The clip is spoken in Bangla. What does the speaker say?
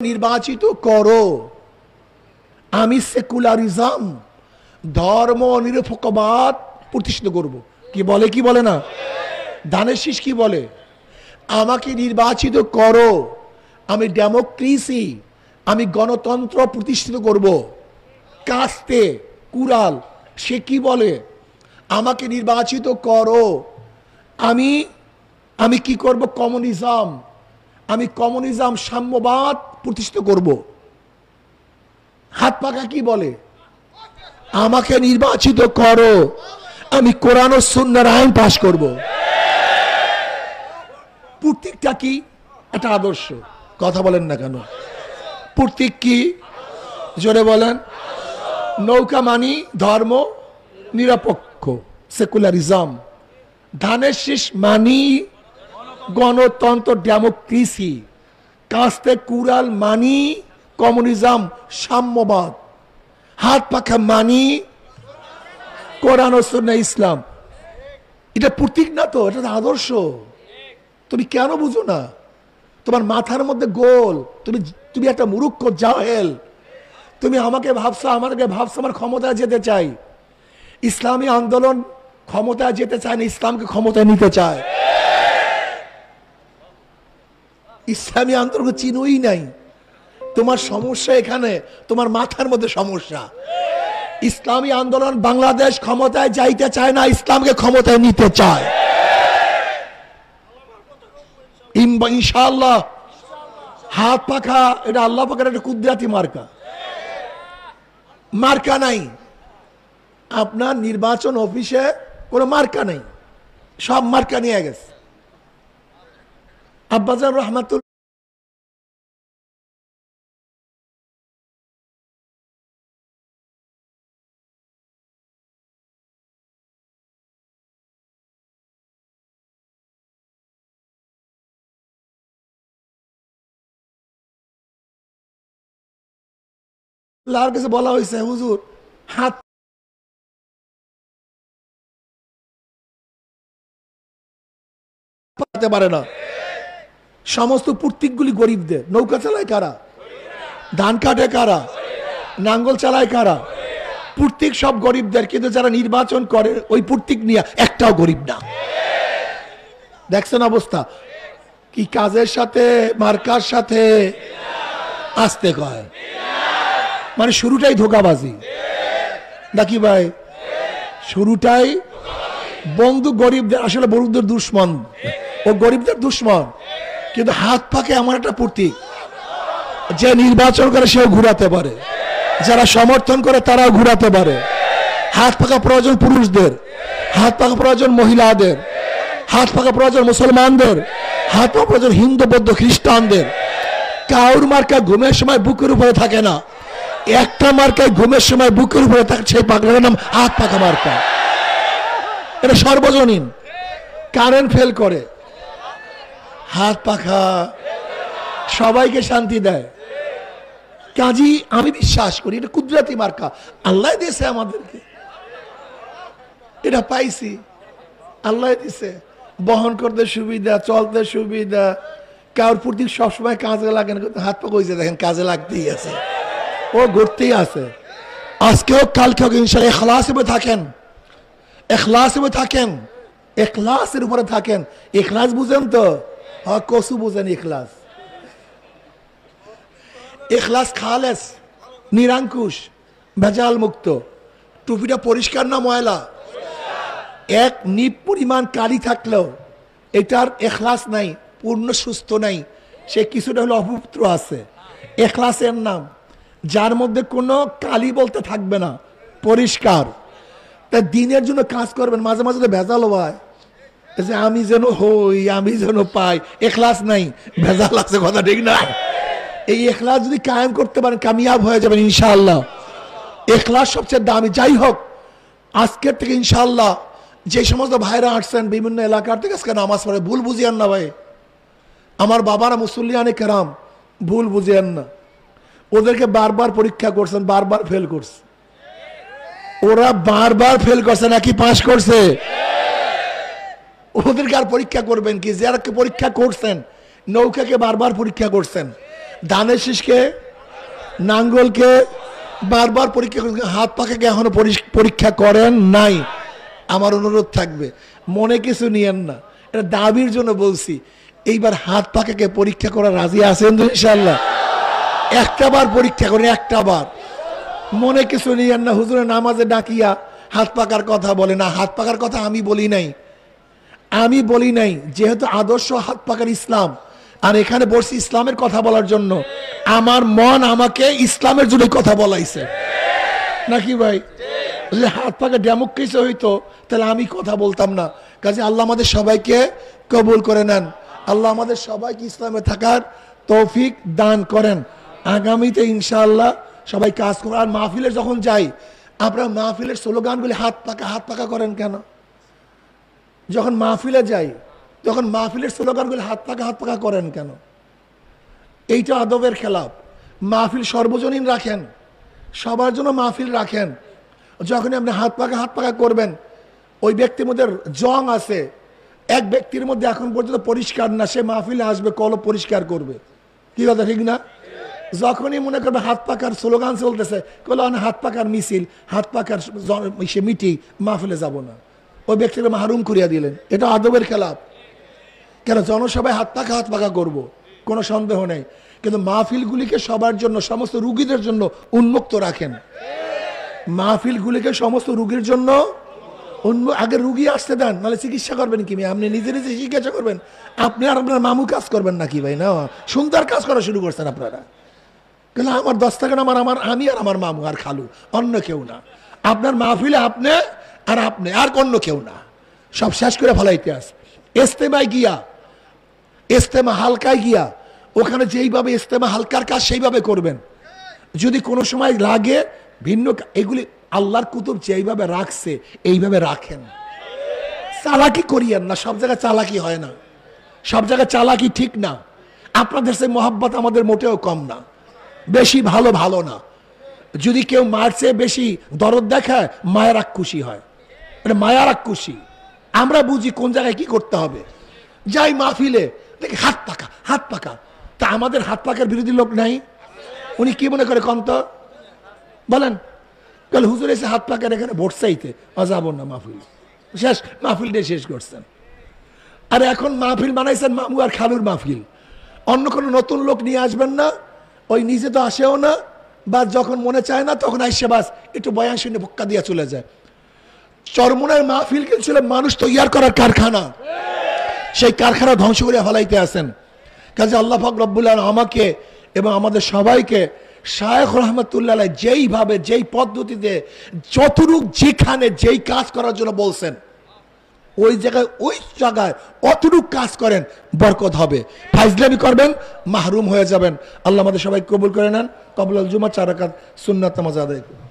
নির্বাচিত করো। আমি সেকুলারিজম ধর্ম নিরপেক্ষবাদ প্রতিষ্ঠিত করব। কি বলে কি বলে না? দানের শীষ কি বলে? আমাকে নির্বাচিত করো, আমি ডেমোক্রেসি, আমি গণতন্ত্র প্রতিষ্ঠিত করব। কাস্তে কুরাল সে কি বলে? আমাকে নির্বাচিত করো, আমি আমি কি করব? কমিউনিজম, আমি কমিউনিজম সাম্যবাদ প্রতিষ্ঠিত করব। হাত পাকা কি বলে? আমাকে নির্বাচিত করো, আমি কোরআন ও সুন্নাহর আইন পাশ করব। প্রতীকটা কি? এটা আদর্শ। কথা বলেন না কেন? প্রতীক কি? জোরে বলেন। নৌকা মানি ধর্ম নিরপেক্ষ, সেকুলারিজম। ধানের শীষ মানি গণতন্ত্র, ডেমোক্রেসি। কাস্তে কুরাল মানি কমিউনিজম, সাম্যবাদ। হাত পাখা মানি কোরআন ও সুন্নাহ, ইসলাম। এটা প্রতীক না তো, এটা আদর্শ। তুমি কেন বুঝো না? তোমার মাথার মধ্যে গোল। তুমি একটা মূর্খ জাহেল। তুমি আমাকে ভাবছো আমার ক্ষমতায় যেতে চাই। ইসলামী আন্দোলন ক্ষমতায় যেতে চায় না, ইসলামকে ক্ষমতায় নিতে চায়। ইসলামী আন্দোলন চিনোই নাই। তোমার সমস্যা এখানে, তোমার মাথার মধ্যে সমস্যা। ইসলামী আন্দোলন বাংলাদেশ ক্ষমতায় যাইতে চায় না, ইসলামকে ক্ষমতায় নিতে চায়। ইনশাআল্লাহ। হাত পাখা এটা আল্লাহ পাকের একটা কুদরতি মার্কা। মার্কা নাই আপনার নির্বাচন অফিসে, কোনো মার্কা নাই, সব মার্কা নিয়ে গেছে। আব্বাজান রহমাতুল্লাহ কাছে বলা হয়েছে, হুজুর হাত পাতে পারে না। সমস্ত প্রতীকগুলি গরিবদের। নৌকা চালায় কারা? ধান কাটে কারা? নাঙ্গল চালায় কারা? প্রতীক সব গরিবদের, কিন্তু যারা নির্বাচন করে ওই প্রতীক নিয়ে একটাও গরিব না। দেখছেন অবস্থা কি? কাজের সাথে মার্কার সাথে আসতে কয়, মানে শুরুটাই ধোকাবাজি নাকি ভাই? শুরুটাই বন্ধু গরিবদের, আসলে বন্ধুদের দুশ্মন, ও গরিবদের দুশ্মন। কিন্তু হাত পাকে আমার একটা প্রতীক, যে নির্বাচন করে সেও ঘুরাতে পারে, যারা সমর্থন করে তারাও ঘুরাতে পারে। হাত পাকা প্রয়োজন পুরুষদের, হাত পাকা প্রয়োজন মহিলাদের, হাত পাকা প্রয়োজন মুসলমানদের, হাত পাকা প্রয়োজন হিন্দু বৌদ্ধ খ্রিস্টানদের। কাউর মার্কা ঘুমের সময় বুকের উপরে থাকে না, একটা মার্কায় ঘুমের সময় বুকের উপরে থাকে, সেই পাগলার নাম হাত পাকা মার্কা। এটা সর্বজনীন। কারেন্ট ফেল করে, হাত পাখা সবাইকে শান্তি দেয়। কাজী আমি বিশ্বাস করি এটা কুদরতি মার্কা, আল্লাহ দিয়েছে আমাদেরকে। এটা পাইছি, আল্লাহ দিছে। বহন করতে সুবিধা, চলতে সুবিধা। কারোর প্রতীক সবসময় কাজে লাগে না, কিন্তু হাত পা কইছে দেখেন কাজে লাগতেই আছে, ও ঘুরতেই আছে। আজকে হোক কালকে হোক ইনশাআল্লাহ ইখলাসে থাকেন, ইখলাসে থাকেন, ইখলাসের উপরে থাকেন। ইখলাস বুঝেন তো? হ্যাঁ, কসু বুঝেন ইখলাস। ইখলাস খালেস, নিরাঙ্কুশ, ভেজাল মুক্ত। টুপিটা পরিষ্কার না ময়লা? এক নিপ পরিমাণ কালি থাকলেও এটার ইখলাস নাই, পূর্ণ সুস্থ নাই, সে কিছুটা হলো অপবিত্র আছে। ইখলাসের নাম যার মধ্যে কোনো কালি বলতে থাকবে না, পরিষ্কার। তা দিনের জন্য কাজ করবেন, মাঝে মাঝে তো ভেজাল হয়, যে আমি যেন হই, আমি যেন পাই। ইখলাস নাই, ভেজাল আছে, কথা ঠিক না? এই ইখলাস যদি কায়েম করতে পারেন কামিয়াব হয়ে যাবেন ইনশাআল্লাহ। ইখলাস সবচেয়ে দামি। যাই হোক, আজকের থেকে ইনশাআল্লাহ যে সমস্ত ভাইরা আসছেন বিভিন্ন এলাকার থেকে আজকে নামাজ পড়ে, ভুল বুঝিয়েন না ভাই। আমার বাবারা মুসল্লিয়ানে কেরাম, ভুল বুঝিয়েন না। ওদেরকে বারবার পরীক্ষা করছেন, বারবার ফেল করছে। ওরা বারবার ফেল করছে নাকি পাস করছে? ওদেরকে আর পরীক্ষা করবেন কি? যারা পরীক্ষা করছেন, নৌকাকে বারবার পরীক্ষা করছেন, ধানের শীষকে, নাঙ্গলকে বারবার পরীক্ষা করেন, হাত পাখাকে এখনো পরীক্ষা করেন নাই। আমার অনুরোধ থাকবে, মনে কিছু নিয়েন না, এটা দাবির জন্য বলছি। এইবার হাত পাখাকে পরীক্ষা করা রাজি আছেন তো ইনশাল্লাহ? একটা বার পরীক্ষা করেন, একটা বার। মনে কিছু নিয়েন না, হুজুরের নামাজে ডাকিয়া হাত পাকার কথা বলে না। হাত পাকার কথা আমি বলি নাই, আমি বলি নাই। যেহেতু আদর্শ হাত পাকার ইসলাম, আর এখানে বসছি ইসলামের কথা বলার জন্য। আমার মন আমাকে ইসলামের জন্য কথা বলাইছে, নাকি ভাই? যদি হাত পাকা ডেমোক্রেসি হইতো তাহলে আমি কথা বলতাম না। কাজে আল্লাহ আমাদের সবাইকে কবুল করে নেন। আল্লাহ আমাদের সবাইকে ইসলামে থাকার তৌফিক দান করেন। আগামীতে ইনশাআল্লাহ সবাই কাজ করবেন। আর মাহফিলে যখন যাই, আপনারা মাহফিলের স্লোগানগুলি হাত পাকা করেন কেন? যখন মাহফিলে যাই তখন মাহফিলের স্লোগানগুলি হাত পাকা করেন কেন? এইটা আদবের খেলাফ। মাহফিল সর্বজনীন রাখেন, সবার জন্য মাহফিল রাখেন। যখন আপনি হাত পাকা করবেন, ওই ব্যক্তির মধ্যে জং আছে, এক ব্যক্তির মধ্যে এখন পর্যন্ত পরিষ্কার না, সে মাহফিলে আসবে, কলব পরিষ্কার করবে। কি কথা ঠিক না? যখনই মনে করবে হাত পাকার স্লোগান চলতেছে, কল হাত পাকার মিছিল, হাত পাকার সে মিটিং, মাহফিলে যাব না, ওই ব্যক্তিকে মাহরুম করিয়া দিলেন। এটা আদবের খেলাফ। কেন? জনসভায় হাত পাকা করব, কোনো সন্দেহ নেই, কিন্তু মাহফিলগুলিকে সবার জন্য, সমস্ত রুগীদের জন্য উন্মুক্ত রাখেন। মাহফিলগুলিকে সমস্ত রুগীর জন্য আগে রুগী আসতে দেন, নাহলে চিকিৎসা করবেন কি? আপনি নিজে নিজে চিকিৎসা করবেন? আপনি আর আপনার মামু কাজ করবেন নাকি ভাই? না, সুন্দর কাজ করা শুরু করছেন আপনারা। কিন্তু আমার 10 টাকা আমি আর আমার মামু আর খালু, অন্য কেউ না। আপনার মাহফিলে আপনি আর অন্য কেউ না, সব শেষ করে ফেলাইতে আস। ইস্তেমায় গিয়া, ইস্তেমা হালকায় গিয়া, ওখানে যেইভাবে ইস্তেমা হালকার কাজ সেইভাবে করবেন। যদি কোনো সময় লাগে ভিন্ন, এগুলি আল্লাহর কুতুব যেইভাবে রাখছে এইভাবে রাখেন। চালাকি করিয়েন না, সব জায়গায় চালাকি হয় না, সব জায়গায় চালাকি ঠিক না। আপনাদের সেই মহাব্বত আমাদের মোটেও কম না, বেশি ভালো না। যদি কেউ মার চেয়ে বেশি দরদ দেখায়, মায়ের আক খুশি হয়, মানে মায়ার আক খুশি। আমরা বুঝি কোন জায়গায় কি করতে হবে। যাই মাহফিলে দেখি হাত পাকা, তা আমাদের হাত পাকার বিরোধী লোক নাই? উনি কি মনে করে কম তো বলেন? কাল হুজুর এসে হাত পাকার এখানে ভোট চাইতে, যাবো না, মাহফিল শেষ, মাহফিলটা শেষ করছেন। আর এখন মাহফিল বানাইছেন মামু আর খালুর মাহফিল। অন্য কোনো নতুন লোক নিয়ে আসবেন না, ওই নিজে তো আসেও না, বা যখন মনে চায় না তখন আইসে বাস একটু বয়ান শুনে ভক্কা দিয়ে চলে যায়। চরমনের মাহফিল ছিল মানুষ তৈয়ার করার কারখানা, সেই কারখানা ধ্বংস করে ফেলাইতে আসেন। কাজে আল্লাহ পাক রব্বুল আলামিন আমাকে এবং আমাদের সবাইকে শায়েখ রহমতুল্লাহ যেইভাবে, যেই পদ্ধতিতে, যতটুক যেখানে যেই কাজ করার জন্য বলছেন, ওই জায়গায় অতটুক কাজ করেন, বরকত হবে। ফাইজলামি করবেন, মাহরুম হয়ে যাবেন। আল্লাহ আমাদের সবাই কবুল করে নেন। কবুল জুমা 4 রাকাত সুন্নাত নামাজ আদায় করুন।